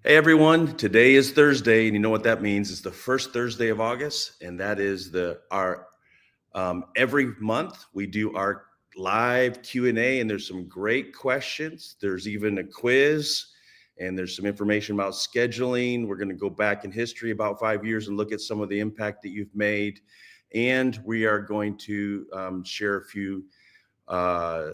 Hey everyone, today is Thursday, and you know what that means? It's the first Thursday of August, and that is the our every month we do our live Q&A, and there's some great questions. There's even a quiz, and there's some information about scheduling. We're going to go back in history about 5 years and look at some of the impact that you've made, and we are going to share uh,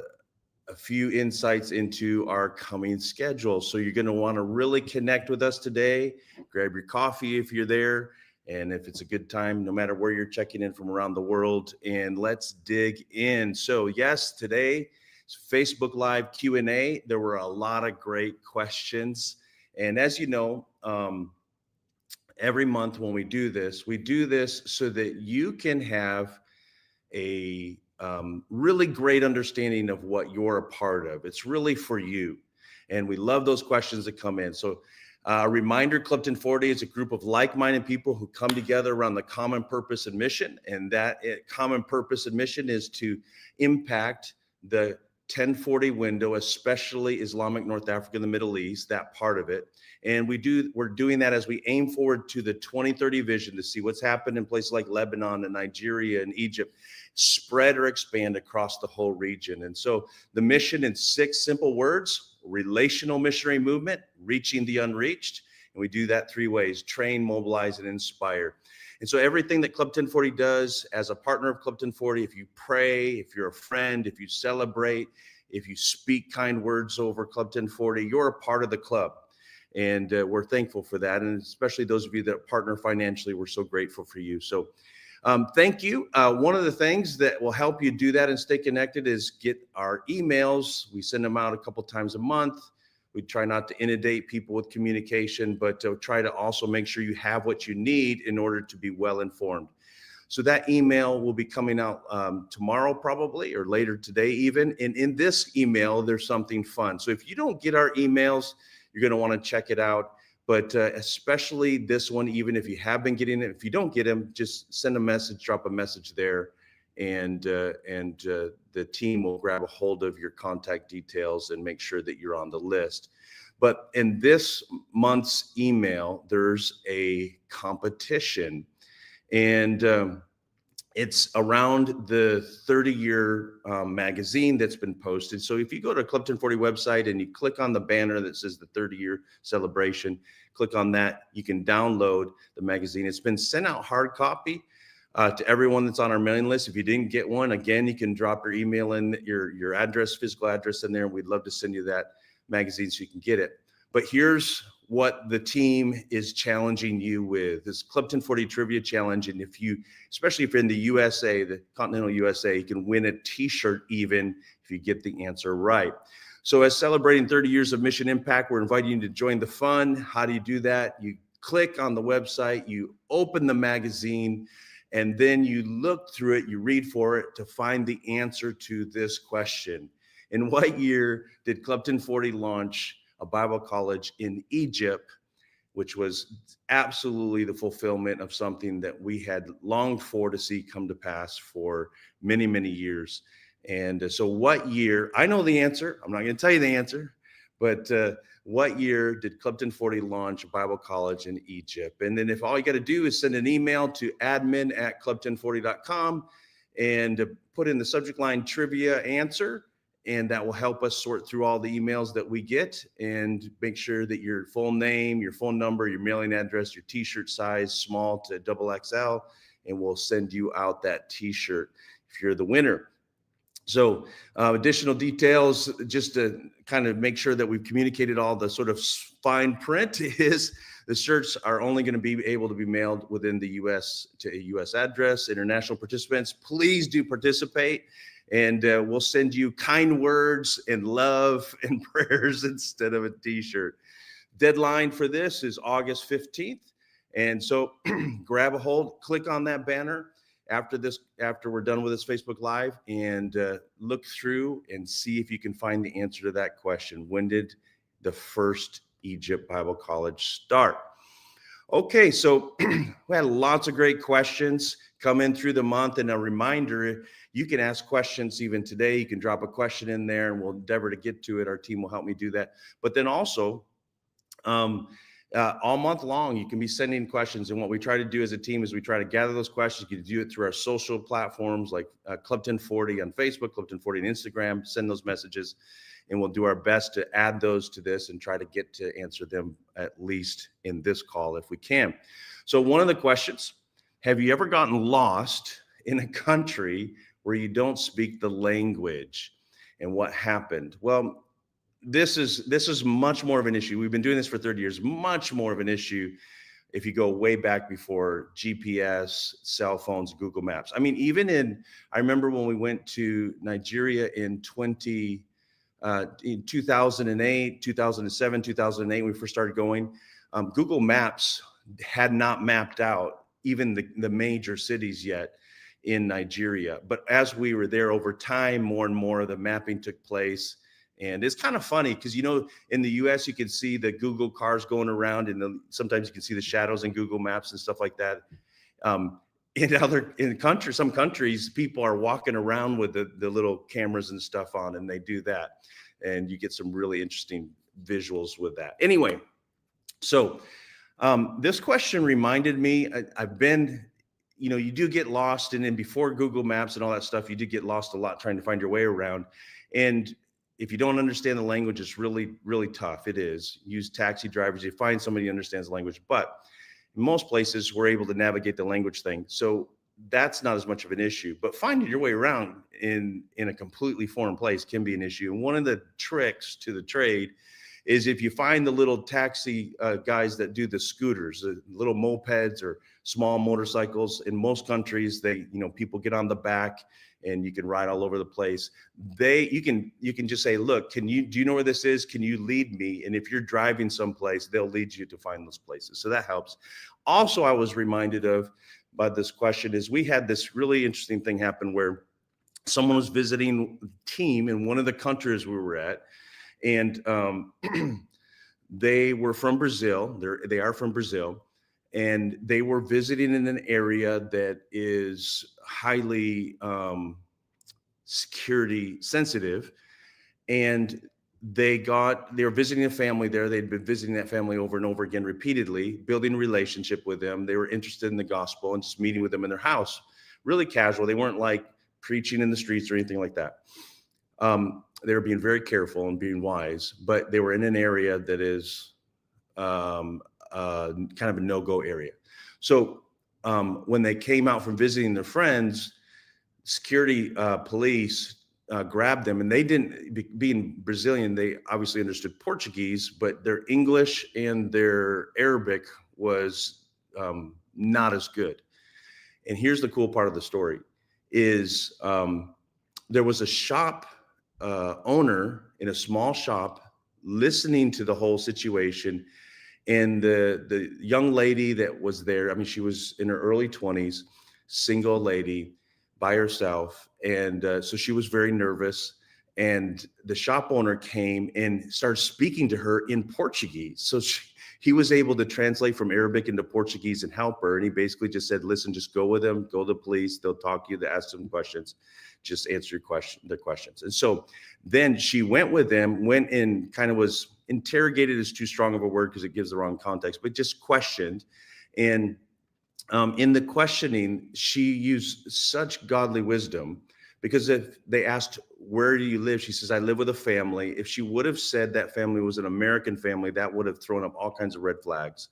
a few insights into our coming schedule. So you're going to want to really connect with us today. Grab your coffee if you're there. And if it's a good time, no matter where you're checking in from around the world, and let's dig in. So yes, today Facebook Live Q&A. There were a lot of great questions. And as you know, every month when we do this so that you can have a really great understanding of what you're a part of. It's really for you. And we love those questions that come in. So, a reminder, Clifton 40 is a group of like-minded people who come together around the common purpose and mission. And common purpose and mission is to impact the 1040 window, especially Islamic North Africa and the Middle East, that part of it. And we're doing that as we aim forward to the 2030 vision to see what's happened in places like Lebanon and Nigeria and Egypt spread or expand across the whole region. And so the mission in 6 simple words: relational missionary movement, reaching the unreached. And we do that 3 ways: train, mobilize, and inspire. And so everything that Club 1040 does as a partner of Club 1040, if you pray, if you're a friend, if you celebrate, if you speak kind words over Club 1040, you're a part of the club. And we're thankful for that. And especially those of you that partner financially, we're so grateful for you. So thank you. One of the things that will help you do that and stay connected is get our emails. We send them out a couple times a month. We try not to inundate people with communication, but to try to also make sure you have what you need in order to be well informed. So that email will be coming out tomorrow probably, or later today even. And in this email, there's something fun. So if you don't get our emails, you're going to want to check it out. But especially this one, even if you have been getting it, if you don't get them, just send a message, drop a message there, and the team will grab a hold of your contact details and make sure that you're on the list. But in this month's email, there's a competition, and it's around the 30-year magazine that's been posted. So if you go to Club 1040 website and you click on the banner that says the 30-year celebration, click on that, you can download the magazine. It's been sent out hard copy to everyone that's on our mailing list. If you didn't get one, again, you can drop your email in, your address, physical address in there, and we'd love to send you that magazine so you can get it. But here's what the team is challenging you with: this Club 1040 Trivia Challenge. And especially if you're in the USA, the continental USA, you can win a t-shirt even if you get the answer right. So as celebrating 30 years of mission impact, we're inviting you to join the fun. How do you do that? You click on the website, you open the magazine, and then you look through it, you read for it to find the answer to this question: in what year did Club 1040 launch a Bible college in Egypt, which was absolutely the fulfillment of something that we had longed for to see come to pass for many, many years? And so what year, I know the answer, I'm not going to tell you the answer, but what year did Club 1040 launch a Bible college in Egypt? And then if all you got to do is send an email to admin@club1040.com and put in the subject line trivia answer, and that will help us sort through all the emails that we get and make sure that your full name, your phone number, your mailing address, your t-shirt size, small to double XL, and we'll send you out that t-shirt if you're the winner. So additional details, just to kind of make sure that we've communicated all the sort of fine print, is the shirts are only going to be able to be mailed within the U.S. to a U.S. address. International participants, please do participate. And we'll send you kind words and love and prayers instead of a t-shirt. Deadline for this is August 15th. And so grab a hold, click on that banner after we're done with this Facebook Live, and look through and see if you can find the answer to that question. When did the first Egypt Bible College start? Okay, so we had lots of great questions come in through the month. And a reminder, you can ask questions even today. You can drop a question in there and we'll endeavor to get to it. Our team will help me do that. But then also, All month long, you can be sending questions. And what we try to do as a team is we try to gather those questions. You can do it through our social platforms like Club 1040 on Facebook, Club 1040 on Instagram. Send those messages, and we'll do our best to add those to this and try to get to answer them at least in this call if we can. So, one of the questions: have you ever gotten lost in a country where you don't speak the language? And what happened? Well, this is much more of an issue. We've been doing this for 30 years, much more of an issue if you go way back before GPS, cell phones, Google Maps. I mean, I remember when we went to Nigeria in 2008, 2007, 2008, when we first started going, Google Maps had not mapped out even the major cities yet in Nigeria. But as we were there over time, more and more of the mapping took place. And it's kind of funny because, in the US, you can see the Google cars going around, and sometimes you can see the shadows in Google Maps and stuff like that. Some countries, people are walking around with the little cameras and stuff on, and they do that. And you get some really interesting visuals with that. Anyway, so this question reminded me, I've been, you do get lost. And then before Google Maps and all that stuff, you do get lost a lot trying to find your way around. And if you don't understand the language, it's really, really tough. It is. Use taxi drivers. You find somebody who understands the language. But in most places, we're able to navigate the language thing. So that's not as much of an issue. But finding your way around in a completely foreign place can be an issue. And one of the tricks to the trade is if you find the little taxi guys that do the scooters, the little mopeds or small motorcycles. In most countries, people get on the back and you can ride all over the place. You can just say, look, do you know where this is? Can you lead me? And if you're driving someplace, they'll lead you to find those places. So that helps. Also, I was reminded of by this question is we had this really interesting thing happen where someone was visiting the team in one of the countries we were at, and they were from Brazil. They are from Brazil. And they were visiting in an area that is highly security sensitive. And they were visiting a family there. They'd been visiting that family over and over again repeatedly, building a relationship with them. They were interested in the gospel and just meeting with them in their house. Really casual. They weren't like preaching in the streets or anything like that. They were being very careful and being wise, but they were in an area that is kind of a no-go area. So when they came out from visiting their friends, security police grabbed them, and they didn't, being Brazilian, they obviously understood Portuguese, but their English and their Arabic was not as good. And here's the cool part of the story is there was a shop owner in a small shop listening to the whole situation. And the young lady that was there, I mean, she was in her early 20s, single lady by herself. And so she was very nervous. And the shop owner came and started speaking to her in Portuguese. So he was able to translate from Arabic into Portuguese and help her. And he basically just said, listen, just go with them, go to the police. They'll talk to you, they'll ask them questions, just answer the questions. And so then she went with them, went and kind of was interrogated is too strong of a word because it gives the wrong context, but just questioned. And in the questioning, she used such godly wisdom, because if they asked, where do you live? She says, I live with a family. If she would have said that family was an American family, that would have thrown up all kinds of red flags.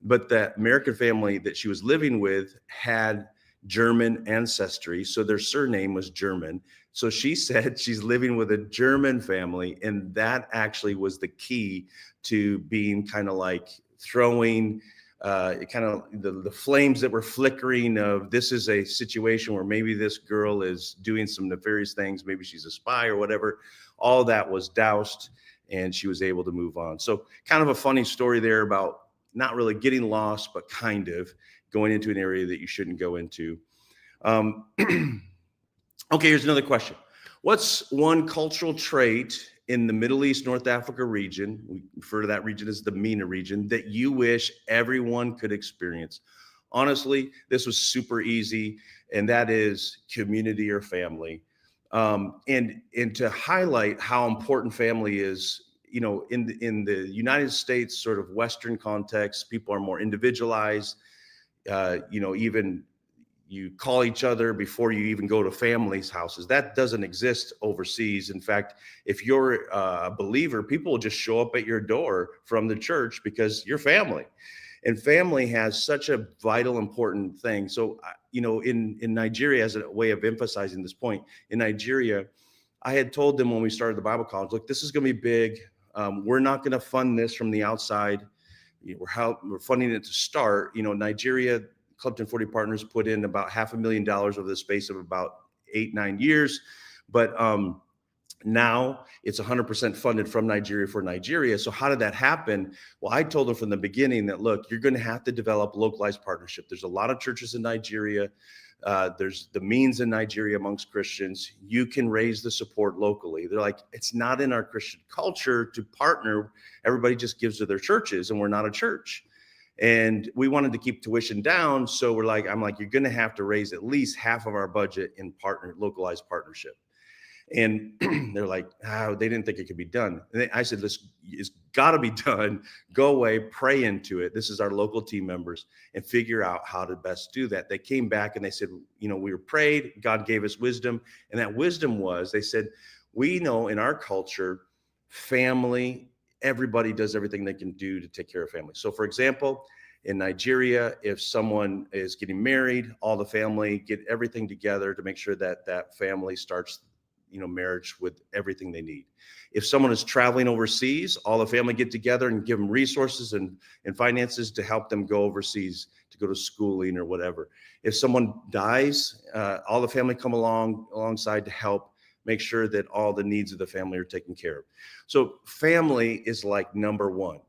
But that American family that she was living with had German ancestry, so their surname was German. So she said she's living with a German family, and that actually was the key to being kind of like throwing the flames that were flickering of, this is a situation where maybe this girl is doing some nefarious things, maybe she's a spy or whatever. All that was doused, and she was able to move on. So kind of a funny story there about not really getting lost, but kind of going into an area that you shouldn't go into. Okay, here's another question. What's one cultural trait in the Middle East, North Africa region, we refer to that region as the MENA region, that you wish everyone could experience? Honestly, this was super easy, and that is community or family. And to highlight how important family is, in the United States, sort of Western context, people are more individualized. Even you call each other before you even go to families' houses. That doesn't exist overseas. In fact, if you're a believer, people will just show up at your door from the church because you're family. And family has such a vital, important thing. So, in Nigeria, as a way of emphasizing this point, in Nigeria, I had told them when we started the Bible college, look, this is going to be big. We're not going to fund this from the outside. We're funding it to start. Nigeria, Clubton 40 Partners put in about $500,000 over the space of about 8-9 years. But now it's 100% funded from Nigeria for Nigeria. So how did that happen? Well, I told them from the beginning that, look, you're going to have to develop localized partnership. There's a lot of churches in Nigeria. There's the means in Nigeria amongst Christians. You can raise the support locally. They're like, it's not in our Christian culture to partner. Everybody just gives to their churches, and we're not a church. And we wanted to keep tuition down. So I'm like, you're going to have to raise at least half of our budget in localized partnership. And they're like, they didn't think it could be done. And I said, listen, it's got to be done. Go away, pray into it. This is our local team members, and figure out how to best do that. They came back and they said, we were prayed. God gave us wisdom. And that wisdom was, they said, we know in our culture, family, everybody does everything they can do to take care of family. So for example, in Nigeria, if someone is getting married, all the family get everything together to make sure that that family starts marriage with everything they need. If someone is traveling overseas, all the family get together and give them resources and finances to help them go overseas to go to schooling or whatever. If someone dies, all the family come alongside to help make sure that all the needs of the family are taken care of. So family is like number one.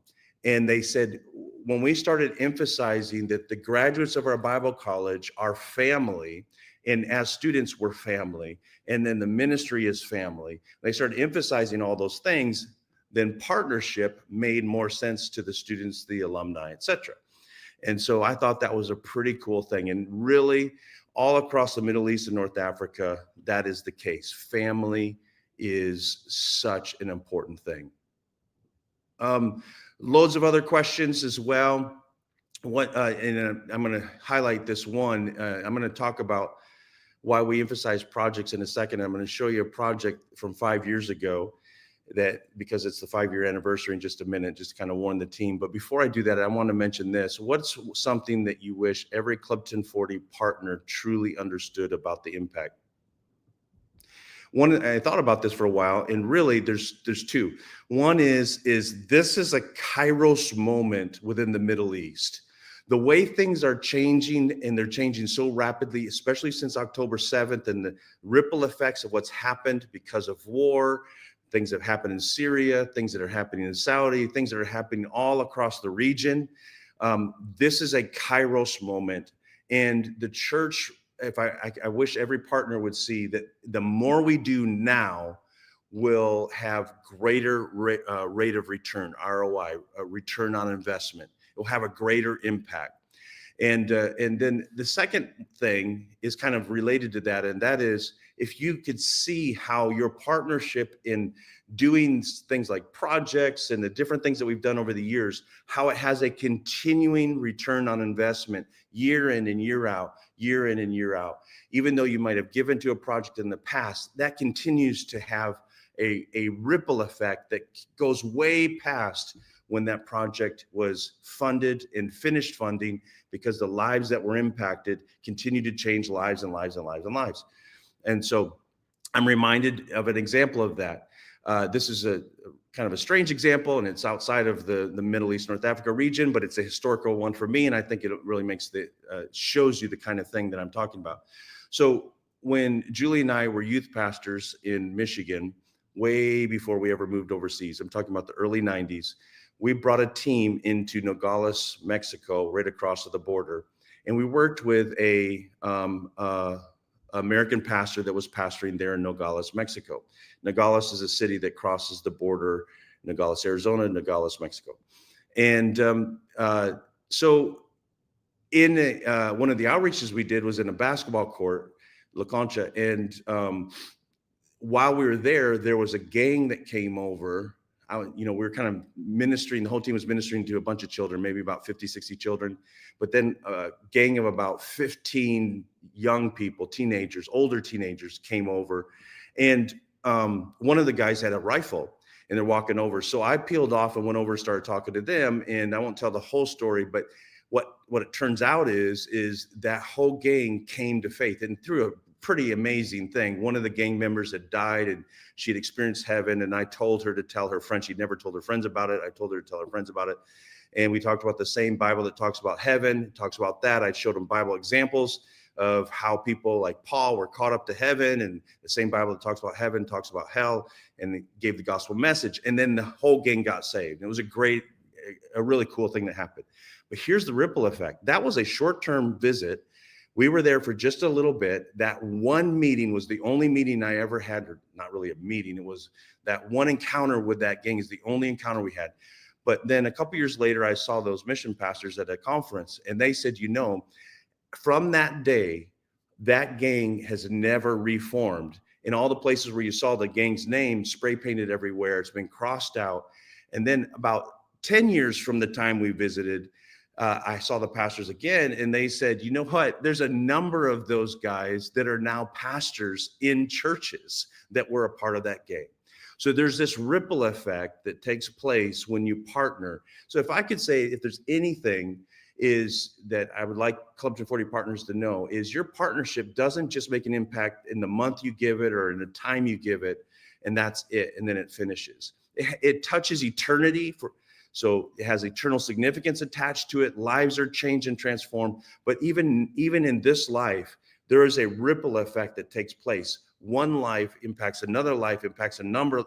And they said, when we started emphasizing that the graduates of our Bible college are family, and as students, we're family, and then the ministry is family. They started emphasizing all those things, then partnership made more sense to the students, the alumni, et cetera. And so I thought that was a pretty cool thing. And really, all across the Middle East and North Africa, that is the case. Family is such an important thing. Loads of other questions as well. And I'm going to highlight this one. I'm going to talk about why we emphasize projects in a second. I'm going to show you a project from 5 years ago, because it's the 5-year anniversary in just a minute, just to kind of warn the team. But before I do that, I want to mention this. What's something that you wish every Club 1040 partner truly understood about the impact? One, I thought about this for a while, and really there's two. One is this is a Kairos moment within the Middle East. The way things are changing, and they're changing so rapidly, especially since October 7th, and the ripple effects of what's happened because of war, things that have happened in Syria, things that are happening in Saudi, things that are happening all across the region. This is a Kairos moment. And the church, I wish every partner would see that the more we do now will have greater rate of return, ROI, return on investment. It will have a greater impact. And then the second thing is kind of related to that, and that is, if you could see how your partnership in doing things like projects and the different things that we've done over the years, how it has a continuing return on investment year in and year out, year in and year out. Even though you might have given to a project in the past, that continues to have a ripple effect that goes way past when that project was funded and finished funding, because the lives that were impacted continue to change lives and lives and lives and lives. And so I'm reminded of an example of that. This is a kind of a strange example, and it's outside of the Middle East, North Africa region, but it's a historical one for me. And I think it really shows you the kind of thing that I'm talking about. So when Julie and I were youth pastors in Michigan, way before we ever moved overseas, I'm talking about the early 90s, we brought a team into Nogales, Mexico, right across the border. And we worked with a American pastor that was pastoring there in Nogales, Mexico. Nogales is a city that crosses the border, Nogales, Arizona, Nogales, Mexico. And so in one of the outreaches we did was in a basketball court, La Concha. And while we were there, there was a gang that came over we were kind of ministering, the whole team was ministering to a bunch of children, maybe about 50, 60 children. But then a gang of about 15 young people, teenagers, older teenagers came over. And one of the guys had a rifle and they're walking over. So I peeled off and went over and started talking to them. And I won't tell the whole story, but what it turns out is that whole gang came to faith, and through a pretty amazing thing. One of the gang members had died and she had experienced heaven. And I told her to tell her friends. She'd never told her friends about it. I told her to tell her friends about it. And we talked about the same Bible that talks about heaven, talks about that. I showed them Bible examples of how people like Paul were caught up to heaven, and the same Bible that talks about heaven talks about hell, and gave the gospel message. And then the whole gang got saved. It was a really cool thing that happened. But here's the ripple effect. That was a short-term visit. We were there for just a little bit. That one meeting was the only meeting I ever had, or not really a meeting. It was that one encounter with that gang is the only encounter we had. But then a couple years later, I saw those mission pastors at a conference, and they said, from that day, that gang has never reformed. In all the places where you saw the gang's name spray painted everywhere, it's been crossed out. And then about 10 years from the time we visited, I saw the pastors again, and they said, you know what? There's a number of those guys that are now pastors in churches that were a part of that gang. So there's this ripple effect that takes place when you partner. So if I could say, if there's anything is that I would like Club 40 partners to know, is your partnership doesn't just make an impact in the month you give it or in the time you give it, and that's it, and then it finishes. It touches eternity so it has eternal significance attached to it. Lives are changed and transformed. But even in this life, there is a ripple effect that takes place. One life impacts another life, impacts a number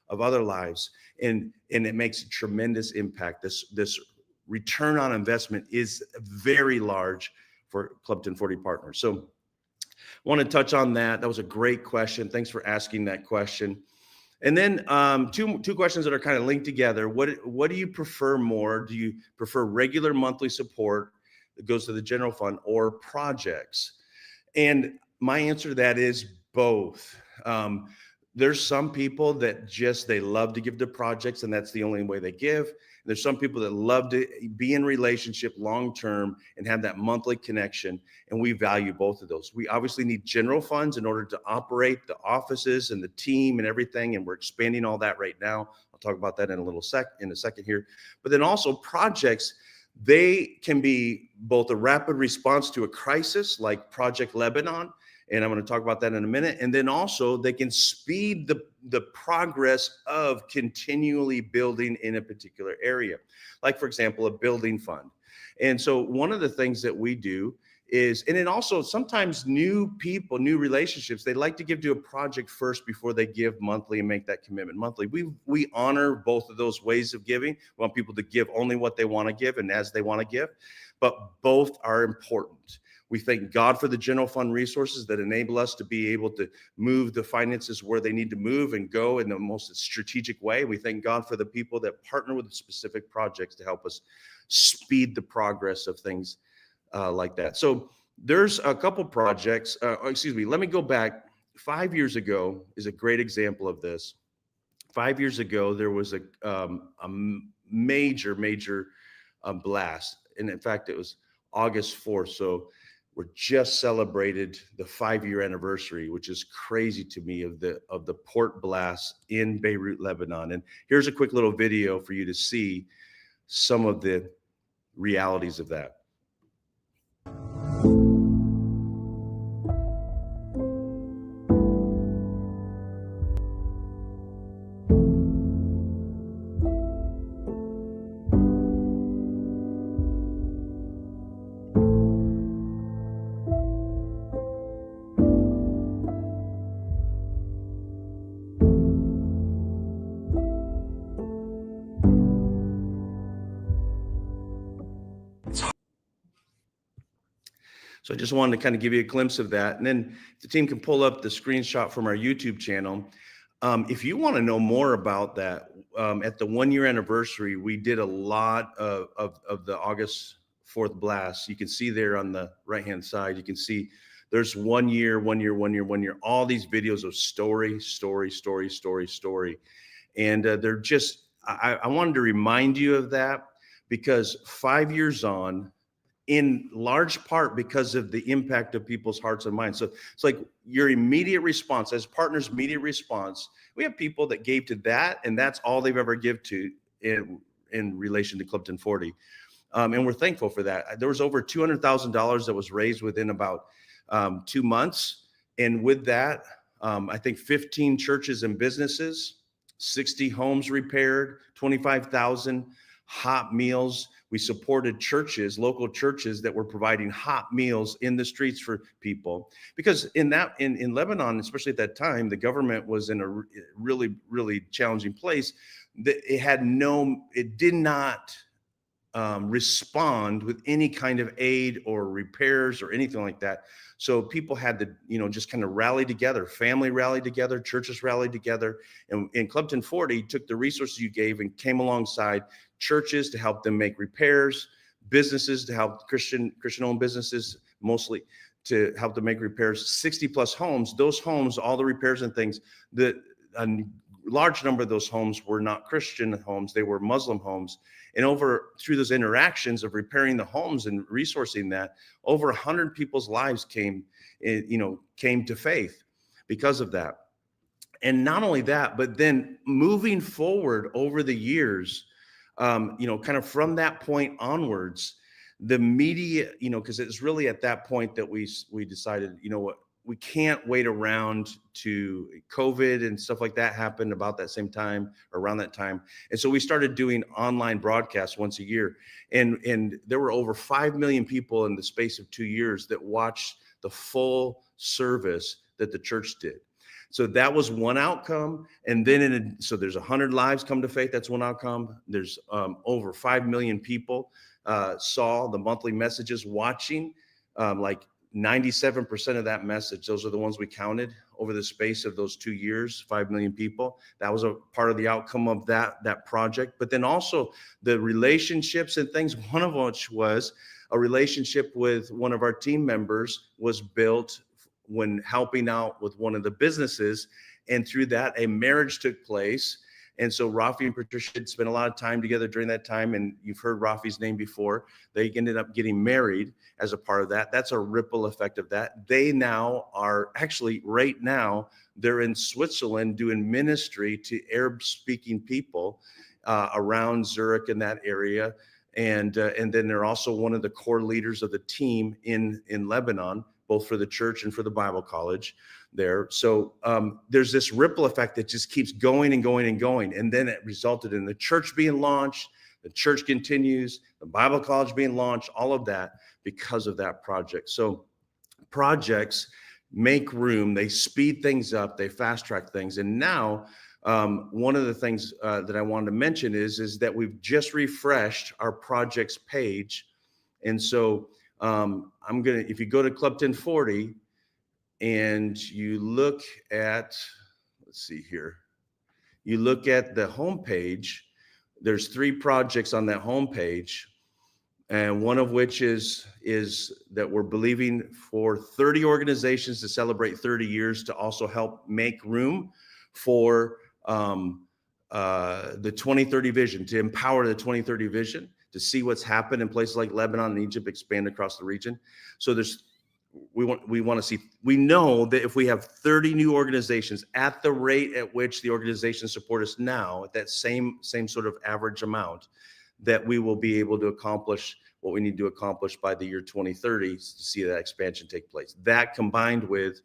of other lives, and it makes a tremendous impact. This return on investment is very large for Club 1040 partners. So I want to touch on that. That was a great question. Thanks for asking that question. And then two questions that are kind of linked together. What do you prefer more? Do you prefer regular monthly support that goes to the general fund or projects? And my answer to that is both. There's some people that they love to give to projects, and that's the only way they give. There's some people that love to be in relationship long-term and have that monthly connection, and we value both of those. We obviously need general funds in order to operate the offices and the team and everything, and we're expanding all that right now. I'll talk about that in a second here. But then also projects, they can be both a rapid response to a crisis like Project Lebanon, and I'm going to talk about that in a minute. And then also they can speed the progress of continually building in a particular area. Like, for example, a building fund. And so one of the things that we do is, and then also sometimes new people, new relationships, they like to give to a project first before they give monthly and make that commitment monthly. We honor both of those ways of giving. We want people to give only what they want to give and as they want to give, but both are important. We thank God for the general fund resources that enable us to be able to move the finances where they need to move and go in the most strategic way. We thank God for the people that partner with specific projects to help us speed the progress of things like that. So there's a couple projects. Let me go back. 5 years ago is a great example of this. 5 years ago, there was a major blast. And in fact, it was August 4th. So we're just celebrated the 5-year anniversary, which is crazy to me, of the port blast in Beirut, Lebanon. And here's a quick little video for you to see some of the realities of that. So I just wanted to kind of give you a glimpse of that. And then the team can pull up the screenshot from our YouTube channel. If you want to know more about that, at the 1-year anniversary, we did a lot of the August 4th blast. You can see there on the right-hand side, you can see there's 1 year, 1 year, 1 year, 1 year, all these videos of story. And they're just, I wanted to remind you of that because 5 years on, in large part because of the impact of people's hearts and minds. So it's like your immediate response as partners, immediate response. We have people that gave to that, and that's all they've ever give to in relation to Clifton 40. And we're thankful for that. There was over $200,000 that was raised within about 2 months. And with that, I think 15 churches and businesses, 60 homes repaired, 25,000 hot meals. We supported churches, local churches that were providing hot meals in the streets for people. Because in Lebanon, especially at that time, the government was in a really, really challenging place. It did not respond with any kind of aid or repairs or anything like that. So people had to, just kind of rally together, family rallied together, churches rallied together. And Clifton 40 took the resources you gave and came alongside churches to help them make repairs, businesses to help Christian-owned businesses, mostly to help them make repairs, 60 plus homes. Those homes, all the repairs and things, a large number of those homes were not Christian homes, they were Muslim homes. And through those interactions of repairing the homes and resourcing that, over 100 people's lives came to faith because of that. And not only that, but then moving forward over the years, kind of from that point onwards, the media, because it's really at that point that we decided, what, we can't wait around to COVID and stuff like that happened about that same time, or around that time. And so we started doing online broadcasts once a year. And there were over 5 million people in the space of 2 years that watched the full service that the church did. So that was one outcome. And then, so there's 100 lives come to faith. That's one outcome. There's over 5 million people saw the monthly messages watching, like 97% of that message. Those are the ones we counted over the space of those 2 years, 5 million people. That was a part of the outcome of that project. But then also the relationships and things, one of which was a relationship with one of our team members was built when helping out with one of the businesses. And through that, a marriage took place. And so Rafi and Patricia had spent a lot of time together during that time. And you've heard Rafi's name before. They ended up getting married as a part of that. That's a ripple effect of that. They now are actually right now, they're in Switzerland doing ministry to Arab speaking people around Zurich in that area. And then they're also one of the core leaders of the team in Lebanon, both for the church and for the Bible college there. So there's this ripple effect that just keeps going and going and going. And then it resulted in the church being launched, the church continues, the Bible college being launched, all of that because of that project. So projects make room, they speed things up, they fast track things. And now one of the things that I wanted to mention is that we've just refreshed our projects page. And so if you go to Clifton 40 and you look at, let's see here, you look at the homepage, there's 3 projects on that homepage. And one of which is that we're believing for 30 organizations to celebrate 30 years to also help make room for the 2030 vision, to empower the 2030 vision, to see what's happened in places like Lebanon and Egypt expand across the region. So we know that if we have 30 new organizations at the rate at which the organizations support us now, at that same sort of average amount, that we will be able to accomplish what we need to accomplish by the year 2030 to see that expansion take place. That combined with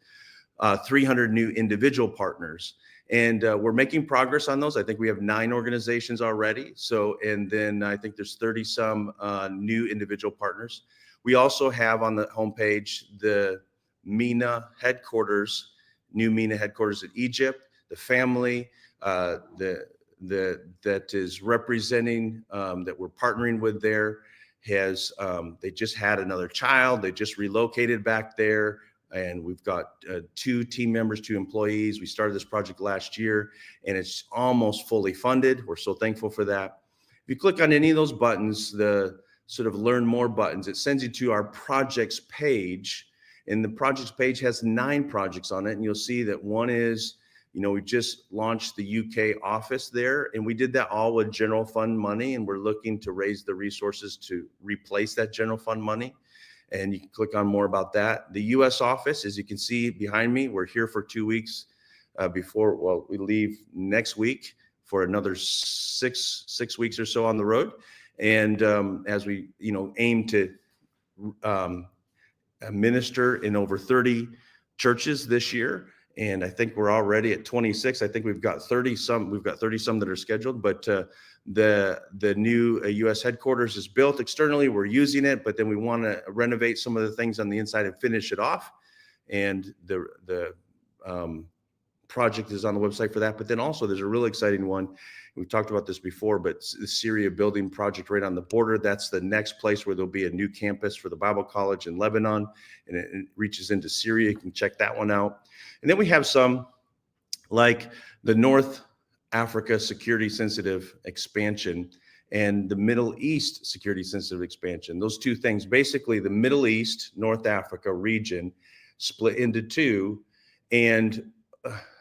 300 new individual partners. And we're making progress on those. I think we have 9 organizations already. So, and then I think there's 30 some new individual partners. We also have on the homepage the MENA headquarters, new MENA headquarters in Egypt, the family that is representing, that we're partnering with there they just had another child. They just relocated back there. And we've got 2 team members, 2 employees. We started this project last year and it's almost fully funded. We're so thankful for that. If you click on any of those buttons, the sort of learn more buttons, it sends you to our projects page. And the projects page has 9 projects on it. And you'll see that one is We just launched the UK office there, and we did that all with general fund money, and we're looking to raise the resources to replace that general fund money. And you can click on more about that. The US office, as you can see behind me, we're here for 2 weeks before we leave next week for another six weeks or so on the road. And as we aim to minister in over 30 churches this year, and I think we're already at 26. I think we've got 30 some that are scheduled, but the new US headquarters is built externally. We're using it, but then we want to renovate some of the things on the inside and finish it off. And the project is on the website for that. But then also there's a really exciting one. We've talked about this before, but the Syria building project right on the border. That's the next place where there'll be a new campus for the Bible College in Lebanon, and it reaches into Syria. You can check that one out. And then we have some like the North Africa security sensitive expansion and the Middle East security sensitive expansion. Those two things, basically the Middle East, North Africa region split into two, and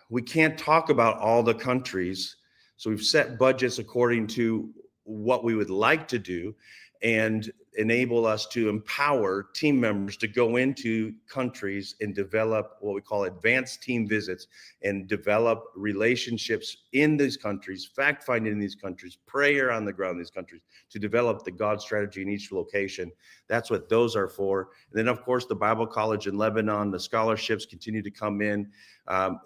we can't talk about all the countries. So we've set budgets according to what we would like to do and enable us to empower team members to go into countries and develop what we call advanced team visits and develop relationships in these countries, fact finding in these countries, prayer on the ground in these countries to develop the God strategy in each location. That's what those are for. And then, of course, the Bible College in Lebanon, the scholarships continue to come in.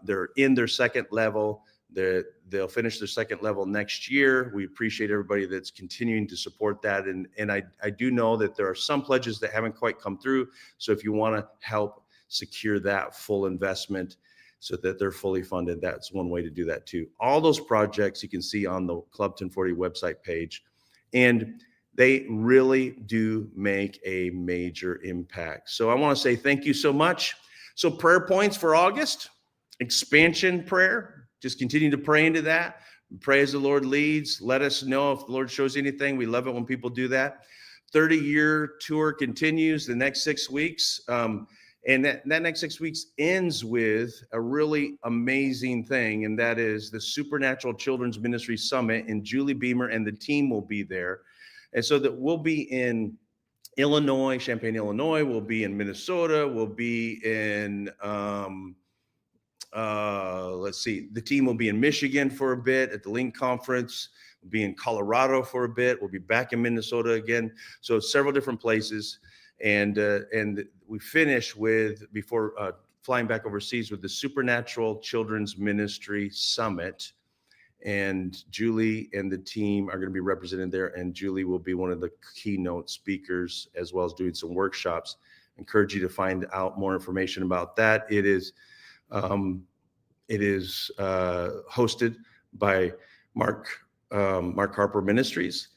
They're in their second level. They'll finish their second level next year. We appreciate everybody that's continuing to support that. And I do know that there are some pledges that haven't quite come through. So if you want to help secure that full investment so that they're fully funded, that's one way to do that too. All those projects you can see on the Club 1040 website page. And they really do make a major impact. So I want to say thank you so much. So prayer points for August: expansion prayer. Just continue to pray into that. Pray as the Lord leads. Let us know if the Lord shows anything. We love it when people do that. 30-year tour continues the next 6 weeks. And that next 6 weeks ends with a really amazing thing, and that is the Supernatural Children's Ministry Summit, and Julie Beemer and the team will be there. And so that we'll be in Illinois, Champaign, Illinois. We'll be in Minnesota. We'll be in... let's see, the team will be in Michigan for a bit at the Link Conference. We'll be in Colorado for a bit. We'll be back in Minnesota again. So several different places. And we finish with, before flying back overseas, with the Supernatural Children's Ministry Summit. And Julie and the team are going to be represented there. And Julie will be one of the keynote speakers, as well as doing some workshops. I encourage you to find out more information about that. It is hosted by Mark Harper Ministries,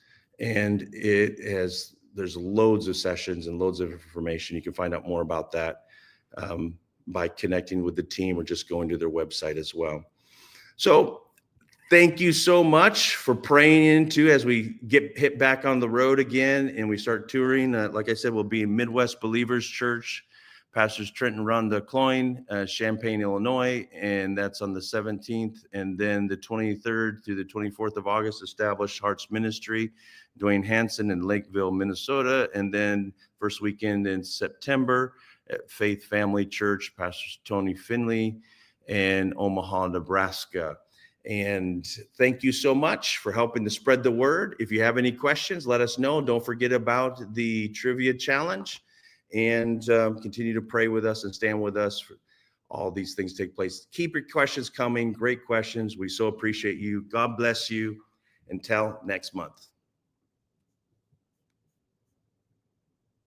and there's loads of sessions and loads of information. You can find out more about that by connecting with the team or just going to their website as well. So thank you so much for praying into as we hit back on the road again and we start touring. Like I said, we'll be in Midwest Believers Church, Pastors Trent and Rhonda Cloyne, Champaign, Illinois, and that's on the 17th. And then the 23rd through the 24th of August, Established Hearts Ministry, Dwayne Hanson in Lakeville, Minnesota. And then first weekend in September at Faith Family Church, Pastor Tony Finley in Omaha, Nebraska. And thank you so much for helping to spread the word. If you have any questions, let us know. Don't forget about the trivia challenge. And continue to pray with us and stand with us for all these things take place. Keep your questions coming. Great questions. We so appreciate you. God bless you. Until next month.